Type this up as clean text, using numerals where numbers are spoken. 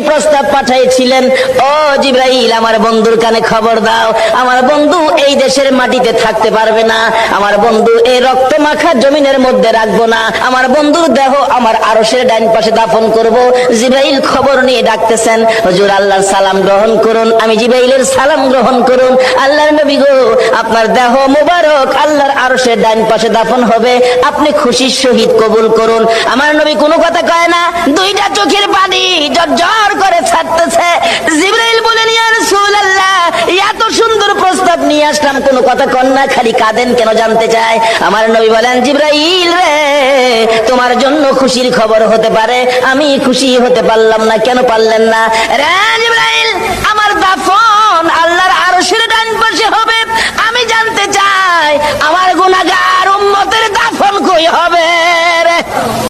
প্রস্তাব পাঠিয়েছিলেন, ও জিবরাইল আমার বন্ধুর কানে খবর দাও, আমার বন্ধু এই দেশের মাটিতে থাকতে পারবে না, আমার বন্ধু এই রক্ত মাখা জমিনের মধ্যে রাখবো না, আমার বন্ধুর দেহ আমার আরশের ডাইন পাশে দাফন করব। জিবরাইল খবর নিয়ে ডাকতেছেন, হুজুর আল্লাহর সালাম গ্রহণ করুন। আমি জিবরাইলের সালাম গ্রহণ করুন। আল্লাহর নবী গো, আপনার দেহ মুবারক আল্লাহর আরশের ডাইন পাশে দাফন হবে, আপনি খুশির সহিত কবুল করুন। আমার নবী কোনো কথা কয় না, দুইটা চোখের পানি ঝরঝর করে ছাড়তেছে। জিবরাইল বলেন, ইয়া রাসূলুল্লাহ, এত সুন্দর প্রস্তাব নিয়ে আসলাম, কোনো কথা কন না, খালি কাঁদেন কেন জানতে চায়। আমার নবী বলেন, জিবরাইল রে, তোমার জন্য খুশির খবর হতে পারে, আমি খুশি হতে পারলাম না, কেন পারলেন না? রে জিবরাইল, আমার দাফন আল্লাহর আরশের ডান পাশে হবে, আমি জানতে চাই আমার গুনাহগার উম্মতের দাফন কই হবে?